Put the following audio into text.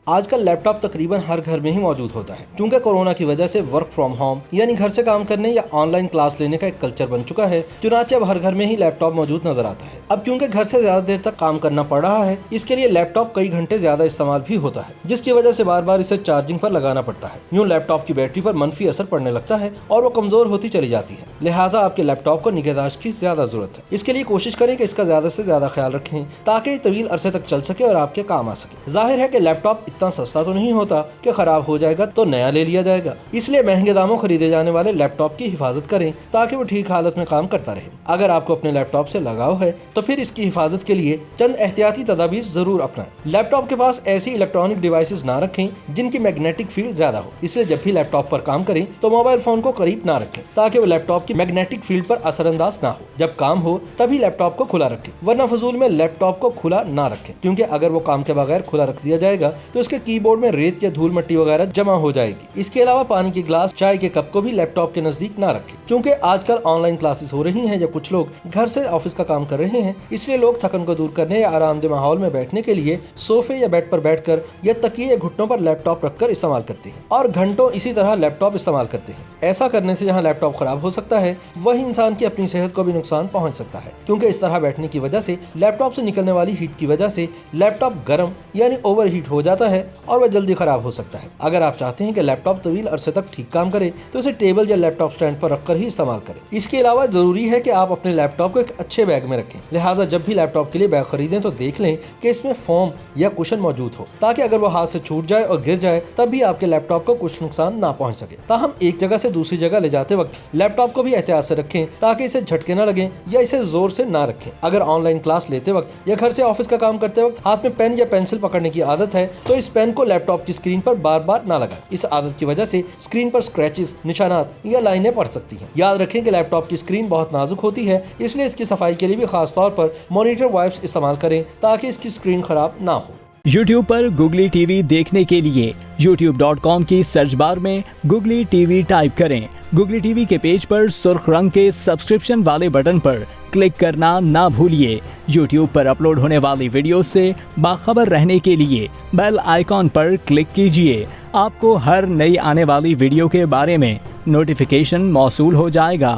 आजकल लैपटॉप तकरीबन हर घर में ही मौजूद होता है। क्योंकि कोरोना की वजह से वर्क फ्रॉम होम यानी घर से काम करने या ऑनलाइन क्लास लेने का एक कल्चर बन चुका है, चुनाचे अब हर घर में ही लैपटॉप मौजूद नजर आता है। अब क्योंकि घर से ज्यादा देर तक काम करना पड़ रहा है, इसके लिए लैपटॉप कई घंटे ज्यादा इस्तेमाल भी होता है, जिसकी वजह से बार बार इसे चार्जिंग पर लगाना पड़ता है। यूँ लैपटॉप की बैटरी पर मनफी असर पड़ने लगता है और वो कमजोर होती चली जाती है। लिहाजा आपके लैपटॉप को निगहदाश्त की ज्यादा जरूरत है। इसके लिए कोशिश करें कि इसका ज्यादा से ज्यादा ख्याल रखें ताकि तवील अरसे तक चल सके और आपके काम आ सके। जाहिर है कि लैपटॉप इतना सस्ता तो नहीं होता कि खराब हो जाएगा तो नया ले लिया जाएगा, इसलिए महंगे दामों खरीदे जाने वाले लैपटॉप की हिफाजत करें ताकि वो ठीक हालत में काम करता रहे। अगर आपको अपने लैपटॉप से लगाव है तो फिर इसकी हिफाजत के लिए चंद एहतियाती तदाबीर जरूर अपनाएं। लैपटॉप के पास ऐसी इलेक्ट्रॉनिक डिवाइसेस ना रखें जिनकी मैग्नेटिक फील्ड ज्यादा हो, इसलिए जब भी लैपटॉप पर काम करें तो मोबाइल फोन को करीब ना रखें ताकि वो लैपटॉप की मैग्नेटिक फील्ड पर असरअंदाज ना हो। जब काम हो तभी लैपटॉप को खुला रखें, वरना फजूल में लैपटॉप को खुला ना रखें, क्योंकि अगर वो काम के बगैर खुला रख दिया जाएगा तो इसके कीबोर्ड में रेत या धूल मिट्टी वगैरह जमा हो जाएगी। इसके अलावा पानी के गिलास, चाय के कप को भी लैपटॉप के नजदीक ना रखें, क्योंकि आजकल ऑनलाइन क्लासेस हो रही हैं या कुछ लोग घर से ऑफिस का काम कर रहे हैं, इसलिए लोग थकन को दूर करने या आरामदेह माहौल में बैठने के लिए सोफे या बेड पर बैठकर या तकिए या घुटनों पर लैपटॉप रखकर इस्तेमाल करते हैं और घंटों इसी तरह लैपटॉप इस्तेमाल करते हैं। ऐसा करने से जहाँ लैपटॉप खराब हो सकता है, वही इंसान की अपनी सेहत को भी नुकसान पहुंच सकता है, क्योंकि इस तरह बैठने की वजह से लैपटॉप से निकलने वाली हीट की वजह से लैपटॉप गर्म यानी ओवर हीट हो जाता है और वह जल्दी खराब हो सकता है। अगर आप चाहते हैं कि लैपटॉप तवील अरसे तक ठीक काम करे तो इसे टेबल या लैपटॉप स्टैंड पर रखकर ही इस्तेमाल करें। इसके अलावा जरूरी है कि आप अपने लैपटॉप को एक अच्छे बैग में रखें। लिहाजा जब भी लैपटॉप के लिए बैग खरीदें तो देख लें कि इसमें फोम या कुशन मौजूद हो, ताकि अगर वो हाथ से छूट जाए और गिर जाए तब भी आपके लैपटॉप को कुछ नुकसान ना पहुंच सके। ताहम एक जगह से दूसरी जगह ले जाते वक्त लैपटॉप को भी एहतियात से रखें ताकि इसे झटके न लगे या इसे जोर से ना रखें। अगर ऑनलाइन क्लास लेते वक्त या घर से ऑफिस का काम करते वक्त हाथ में पेन या पेंसिल पकड़ने की आदत है तो इस पेन को लैपटॉप की स्क्रीन पर बार बार ना लगाएं। इस आदत की वजह से स्क्रीन पर स्क्रैचेस, निशानात या लाइनें पड़ सकती हैं। याद रखें कि लैपटॉप की स्क्रीन बहुत नाजुक होती है, इसलिए इसकी सफाई के लिए भी खास तौर पर मॉनिटर वाइप्स इस्तेमाल करें ताकि इसकी स्क्रीन खराब ना हो। YouTube पर गूगली टीवी देखने के लिए youtube.com की सर्च बार में गूगली टीवी टाइप करें। गूगली टीवी के पेज पर सुर्ख रंग के सब्सक्रिप्शन वाले बटन पर क्लिक करना ना भूलिए। YouTube पर अपलोड होने वाली वीडियो से बाखबर रहने के लिए बेल आइकॉन पर क्लिक कीजिए। आपको हर नई आने वाली वीडियो के बारे में नोटिफिकेशन मौसूल हो जाएगा।